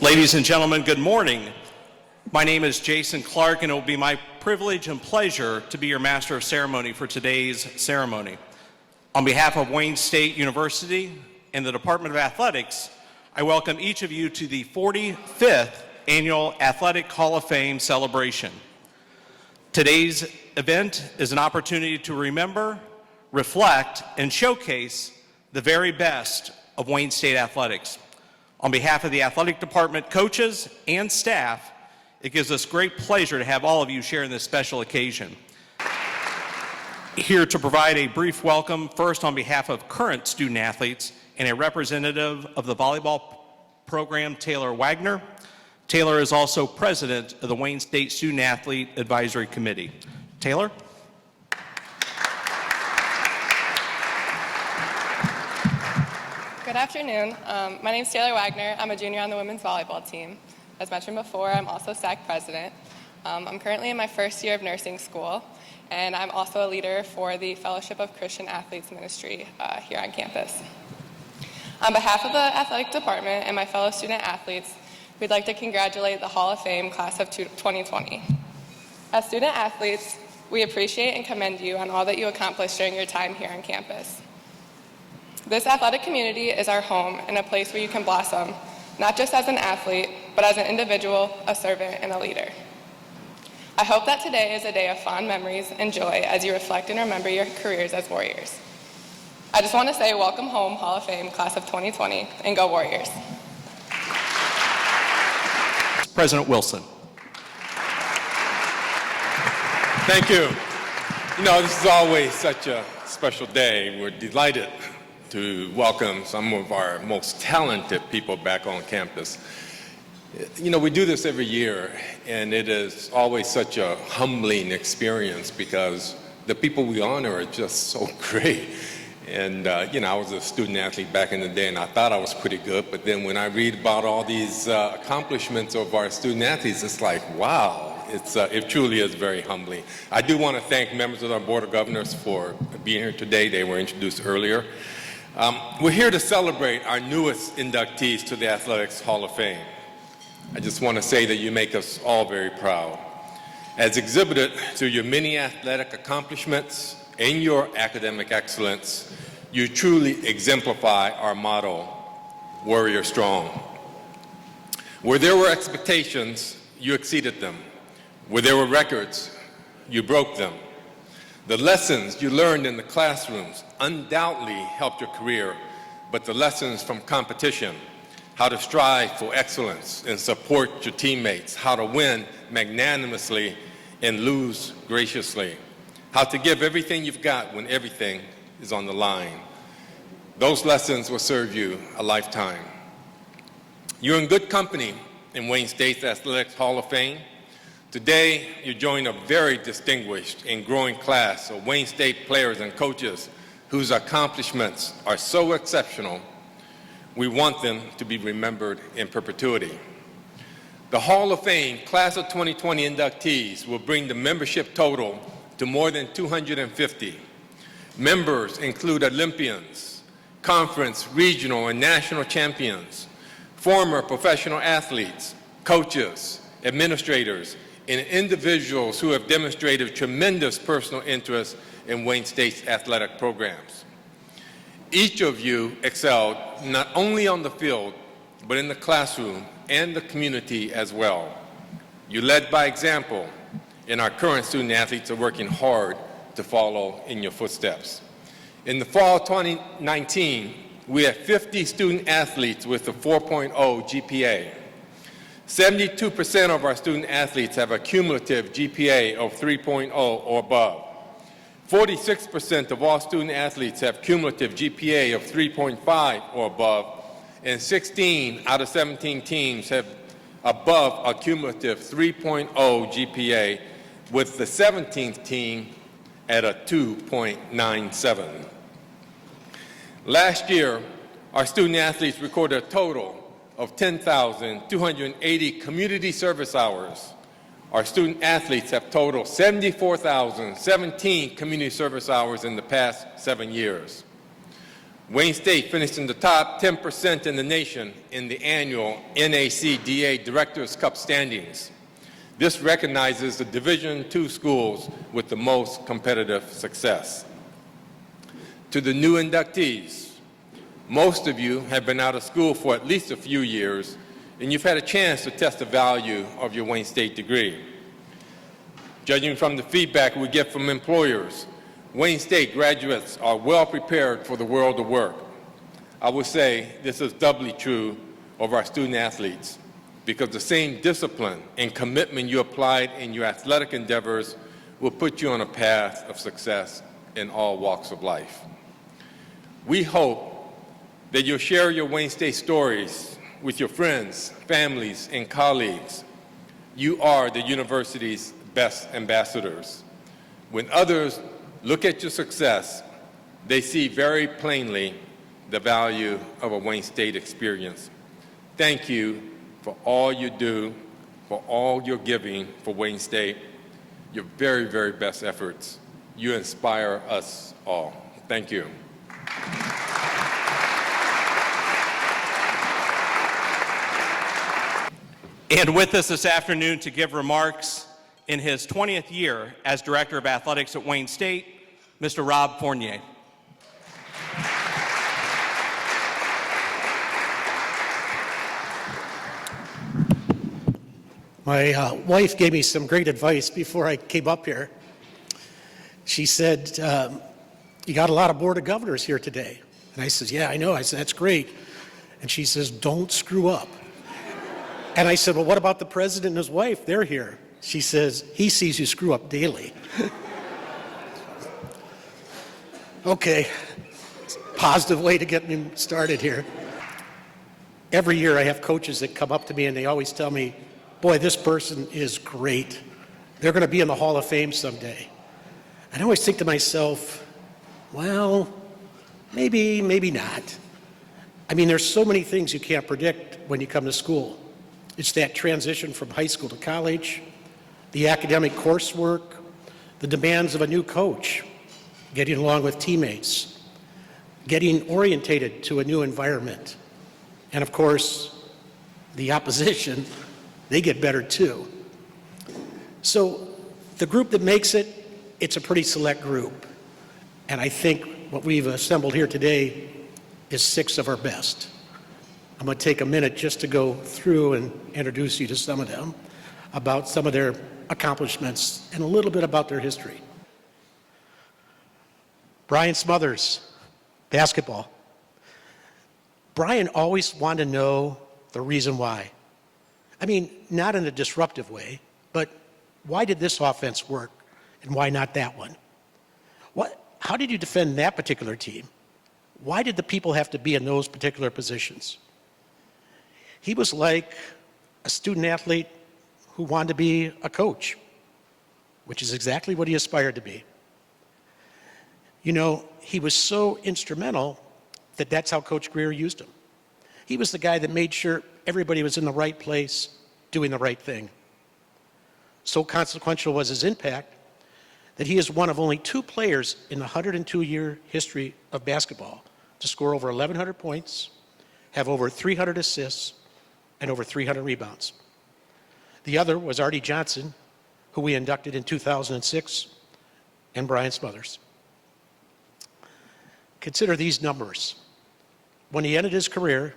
Ladies and gentlemen, good morning. My name is Jason Clark, and it will be my privilege and pleasure to be your Master of Ceremony for today's ceremony. On behalf of Wayne State University and the Department of Athletics, I welcome each of you to the 45th Annual Athletic Hall of Fame celebration. Today's event is an opportunity to remember, reflect, and showcase the very best of Wayne State athletics. On behalf of the athletic department, coaches, and staff, it gives us great pleasure to have all of you share in this special occasion. Here to provide a brief welcome, first on behalf of current student athletes and a representative of the volleyball program, Taylor Wagner. Taylor is also president of the Wayne State Student Athlete Advisory Committee. Taylor? Good afternoon. My name is Taylor Wagner. I'm a junior on the women's volleyball team. As mentioned before, I'm also SAC president. I'm currently in my first year of nursing school, and I'm also a leader for the Fellowship of Christian Athletes Ministry here on campus. On behalf of the athletic department and my fellow student athletes, we'd like to congratulate the Hall of Fame class of 2020. As student athletes, we appreciate and commend you on all that you accomplished during your time here on campus. This athletic community is our home and a place where you can blossom, not just as an athlete, but as an individual, a servant, and a leader. I hope that today is a day of fond memories and joy as you reflect and remember your careers as Warriors. I just want to say welcome home, Hall of Fame, class of 2020, and go Warriors. President Wilson. Thank you. You know, this is always such a special day. We're delighted to welcome some of our most talented people back on campus. You know, we do this every year, and it is always such a humbling experience because the people we honor are just so great. And, you know, I was a student athlete back in the day, and I thought I was pretty good, but then when I read about all these accomplishments of our student athletes, it's like, wow. It truly is very humbling. I do want to thank members of our Board of Governors for being here today. They were introduced earlier. We're here to celebrate our newest inductees to the Athletics Hall of Fame. I just want to say that you make us all very proud. As exhibited through your many athletic accomplishments and your academic excellence, you truly exemplify our motto, Warrior Strong. Where there were expectations, you exceeded them. Where there were records, you broke them. The lessons you learned in the classrooms undoubtedly helped your career, but the lessons from competition, how to strive for excellence and support your teammates, how to win magnanimously and lose graciously, how to give everything you've got when everything is on the line. Those lessons will serve you a lifetime. You're in good company in Wayne State's Athletics Hall of Fame. Today, you join a very distinguished and growing class of Wayne State players and coaches whose accomplishments are so exceptional, we want them to be remembered in perpetuity. The Hall of Fame Class of 2020 inductees will bring the membership total to more than 250. Members include Olympians, conference, regional, and national champions, former professional athletes, coaches, administrators, and individuals who have demonstrated tremendous personal interest in Wayne State's athletic programs. Each of you excelled not only on the field, but in the classroom and the community as well. You led by example, and our current student athletes are working hard to follow in your footsteps. In the fall 2019, we had 50 student athletes with a 4.0 GPA. 72% of our student athletes have a cumulative GPA of 3.0 or above. 46% of all student athletes have cumulative GPA of 3.5 or above, and 16 out of 17 teams have above a cumulative 3.0 GPA, with the 17th team at a 2.97. Last year, our student athletes recorded a total of 10,280 community service hours. Our student athletes have totaled 74,017 community service hours in the past 7 years. Wayne State finished in the top 10% in the nation in the annual NACDA Directors Cup standings. This recognizes the Division II schools with the most competitive success. To the new inductees, most of you have been out of school for at least a few years, and you've had a chance to test the value of your Wayne State degree. Judging from the feedback we get from employers, Wayne State graduates are well prepared for the world of work. I would say this is doubly true of our student athletes, because the same discipline and commitment you applied in your athletic endeavors will put you on a path of success in all walks of life. We hope that you'll share your Wayne State stories with your friends, families, and colleagues. You are the university's best ambassadors. When others look at your success, they see very plainly the value of a Wayne State experience. Thank you for all you do, for all your giving for Wayne State, your very, very best efforts. You inspire us all. Thank you. And with us this afternoon to give remarks in his 20th year as Director of Athletics at Wayne State, Mr. Rob Fournier. My wife gave me some great advice before I came up here. She said, you got a lot of Board of Governors here today. And I said, yeah, I know. I said, that's great. And she says, don't screw up. And I said, well, what about the president and his wife? They're here. She says, he sees you screw up daily. Okay, positive way to get me started here. Every year I have coaches that come up to me and they always tell me, boy, this person is great. They're going to be in the Hall of Fame someday. And I always think to myself, well, maybe, maybe not. I mean, there's so many things you can't predict when you come to school. It's that transition from high school to college, the academic coursework, the demands of a new coach, getting along with teammates, getting orientated to a new environment, and of course, the opposition, they get better too. So the group that makes it, it's a pretty select group. And I think what we've assembled here today is 6 of our best. I'm going to take a minute just to go through and introduce you to some of them, about some of their accomplishments, and a little bit about their history. Bryan Smothers, basketball. Bryan always wanted to know the reason why. I mean, not in a disruptive way, but why did this offense work and why not that one? How did you defend that particular team? Why did the people have to be in those particular positions? He was like a student athlete who wanted to be a coach, which is exactly what he aspired to be. You know, he was so instrumental that that's how Coach Greer used him. He was the guy that made sure everybody was in the right place, doing the right thing. So consequential was his impact that he is one of only 2 players in the 102-year history of basketball to score over 1,100 points, have over 300 assists, and over 300 rebounds. The other was Artie Johnson, who we inducted in 2006, and Bryan Smothers. Consider these numbers. When he ended his career,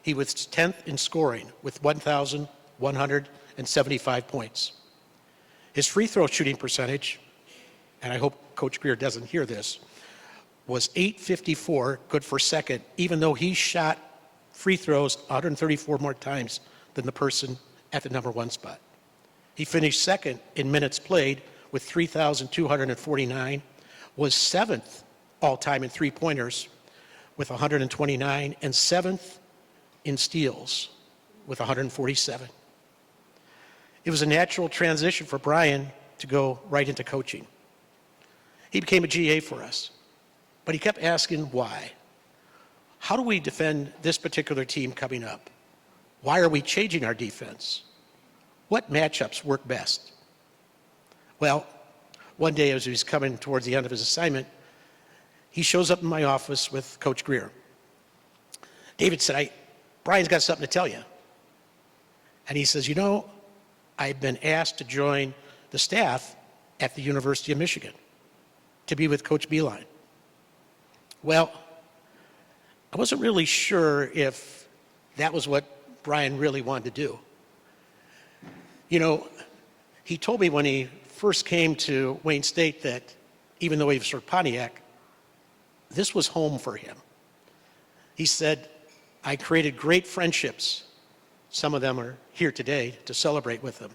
he was 10th in scoring with 1,175 points. His free throw shooting percentage, and I hope Coach Greer doesn't hear this, was .854, good for second, even though he shot free throws 134 more times than the person at the number 1 spot. He finished second in minutes played with 3,249, was 7th all-time in three-pointers with 129, and 7th in steals with 147. It was a natural transition for Bryan to go right into coaching. He became a GA for us, but he kept asking why. How do we defend this particular team coming up? Why are we changing our defense? What matchups work best? Well, one day as he was coming towards the end of his assignment, he shows up in my office with Coach Greer. David said, Brian's got something to tell you. And he says, I've been asked to join the staff at the University of Michigan to be with Coach Beeline. Well, I wasn't really sure if that was what Brian really wanted to do. He told me when he first came to Wayne State that even though he was from Pontiac, this was home for him. He said, I created great friendships. Some of them are here today to celebrate with them.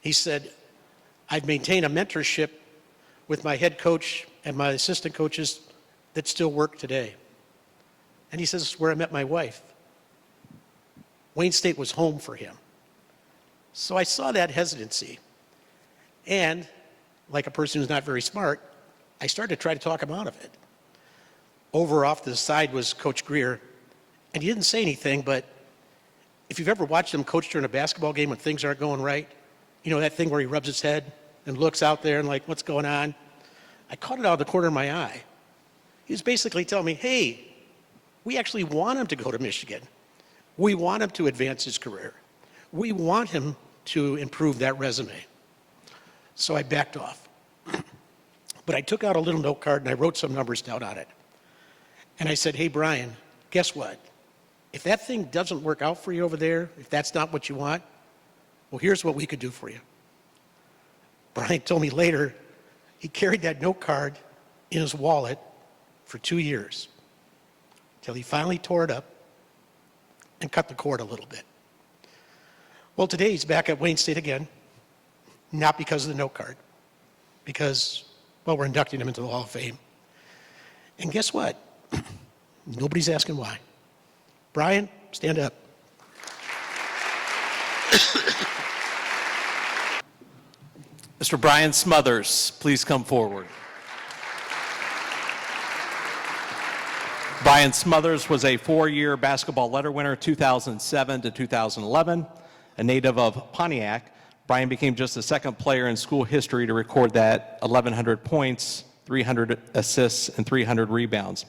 He said, I've maintained a mentorship with my head coach and my assistant coaches that still work today. And he says, this is where I met my wife. Wayne State was home for him. So I saw that hesitancy. And like a person who's not very smart, I started to try to talk him out of it. Over off to the side was Coach Greer, and he didn't say anything, but if you've ever watched him coach during a basketball game when things aren't going right, that thing where he rubs his head and looks out there and like, what's going on? I caught it out of the corner of my eye. He was basically telling me, hey, we actually want him to go to Michigan. We want him to advance his career. We want him to improve that resume. So I backed off. But I took out a little note card and I wrote some numbers down on it. And I said, hey, Brian, guess what? If that thing doesn't work out for you over there, if that's not what you want, well, here's what we could do for you. Brian told me later he carried that note card in his wallet for 2 years till he finally tore it up and cut the cord a little bit. Well, today he's back at Wayne State again, not because of the note card, because, we're inducting him into the Hall of Fame. And guess what? Nobody's asking why. Brian, stand up. Mr. Bryan Smothers, please come forward. Bryan Smothers was a 4-year basketball letter winner, 2007 to 2011. A native of Pontiac, Bryan became just the second player in school history to record that 1,100 points, 300 assists, and 300 rebounds.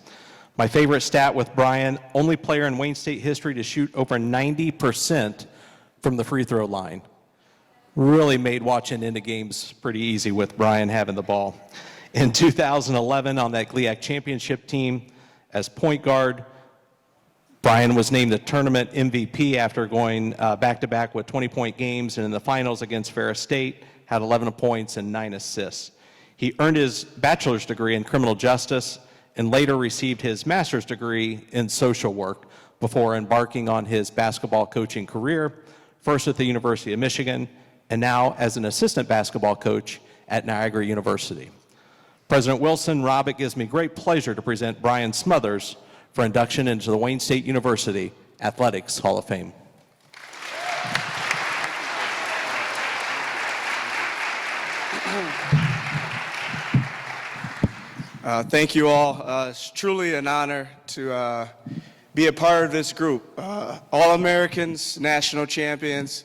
My favorite stat with Bryan, only player in Wayne State history to shoot over 90% from the free throw line. Really made watching into games pretty easy with Bryan having the ball. In 2011, on that GLIAC championship team, as point guard, Bryan was named the tournament MVP after going back-to-back with 20-point games, and in the finals against Ferris State, had 11 points and 9 assists. He earned his bachelor's degree in criminal justice and later received his master's degree in social work before embarking on his basketball coaching career, first at the University of Michigan, and now as an assistant basketball coach at Niagara University. President Wilson, Rob, it gives me great pleasure to present Bryan Smothers for induction into the Wayne State University Athletics Hall of Fame. Thank you all. It's truly an honor to be a part of this group. All-Americans, national champions.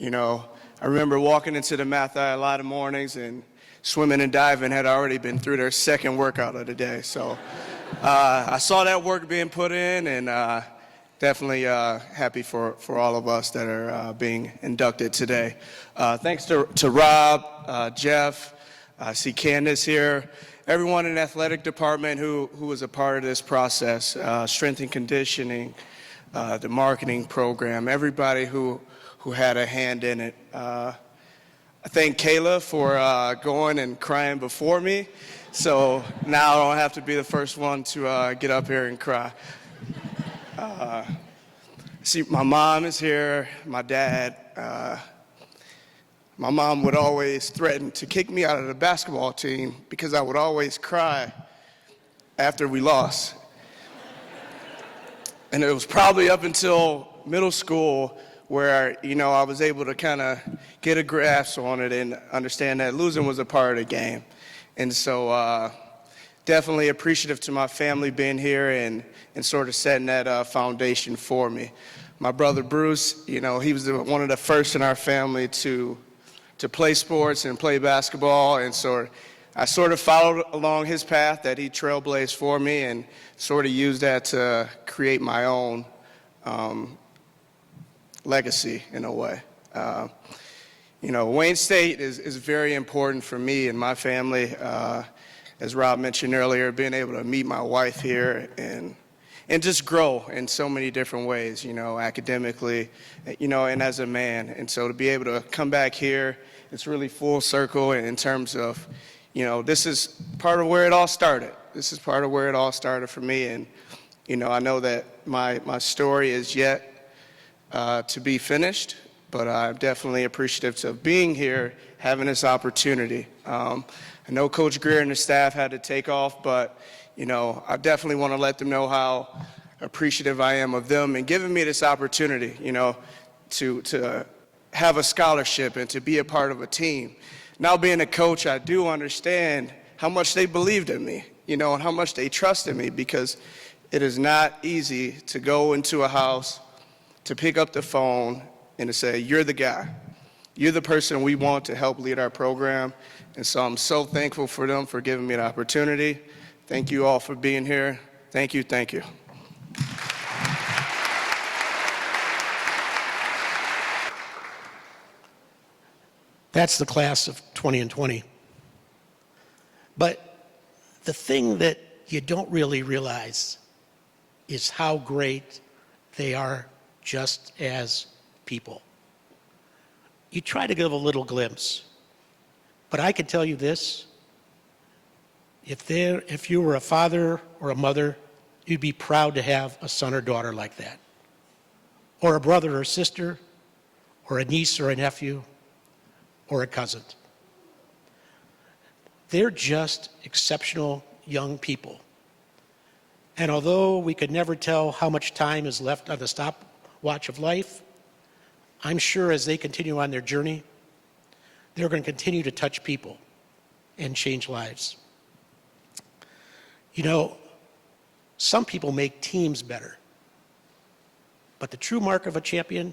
I remember walking into the math eye a lot of mornings, and swimming and diving had already been through their second workout of the day. So I saw that work being put in, and definitely happy for all of us that are being inducted today. Thanks to Rob, Jeff, I see Candace here, everyone in the athletic department who was a part of this process, strength and conditioning, the marketing program, everybody who had a hand in it. I thank Kayla for going and crying before me, so now I don't have to be the first one to get up here and cry. See, my mom is here, my dad. My mom would always threaten to kick me out of the basketball team because I would always cry after we lost. And it was probably up until middle school where, I was able to kind of get a grasp on it and understand that losing was a part of the game. And so definitely appreciative to my family being here and sort of setting that foundation for me. My brother Bruce, he was one of the first in our family to play sports and play basketball, and so I sort of followed along his path that he trailblazed for me and sort of used that to create my own legacy in a way. Wayne State is very important for me and my family. As Rob mentioned earlier, being able to meet my wife here and just grow in so many different ways, academically, and as a man. And so to be able to come back here, it's really full circle in terms of, this is part of where it all started. This is part of where it all started for me. And, I know that my story is yet to be finished, but I'm definitely appreciative of being here, having this opportunity. I know Coach Greer and the staff had to take off, but, I definitely want to let them know how appreciative I am of them and giving me this opportunity, to have a scholarship and to be a part of a team. Now being a coach, I do understand how much they believed in me, and how much they trusted me, because it is not easy to go into a house, to pick up the phone and to say, you're the guy. You're the person we want to help lead our program. And so I'm so thankful for them for giving me the opportunity. Thank you all for being here. Thank you, thank you. That's the class of 20 and 20. But the thing that you don't really realize is how great they are just as people. You try to give a little glimpse, but I can tell you this: if you were a father or a mother, you'd be proud to have a son or daughter like that, or a brother or sister, or a niece or a nephew, or a cousin. They're just exceptional young people. And although we could never tell how much time is left on the stopwatch of life, I'm sure as they continue on their journey, they're going to continue to touch people and change lives. Some people make teams better, but the true mark of a champion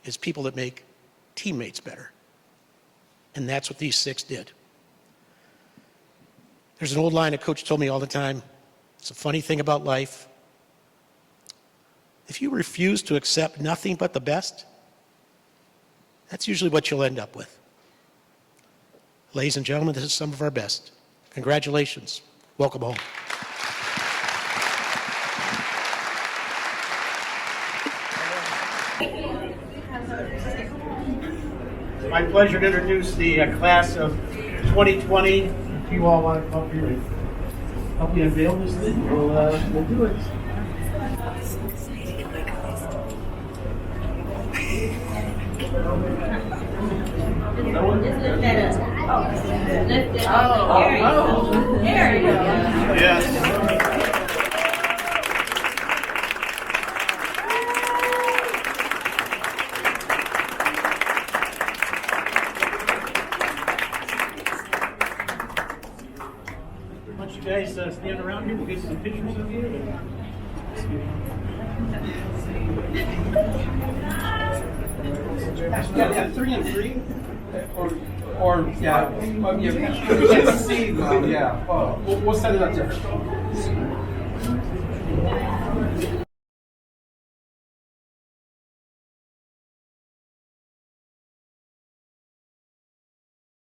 is people that make teammates better. And that's what these 6 did. There's an old line a coach told me all the time. It's a funny thing about life. If you refuse to accept nothing but the best, that's usually what you'll end up with. Ladies and gentlemen, this is some of our best. Congratulations. Welcome home. It's my pleasure to introduce the class of 2020. If you all want to come up here and help me unveil this thing, we'll do it. Just lift that up. Lift it up. There you go. There you go. Yes. Why don't you guys stand around here? We'll get some pictures of you. Yeah, 3 and 3. Or yeah, you can see them. Yeah, we'll set it up there.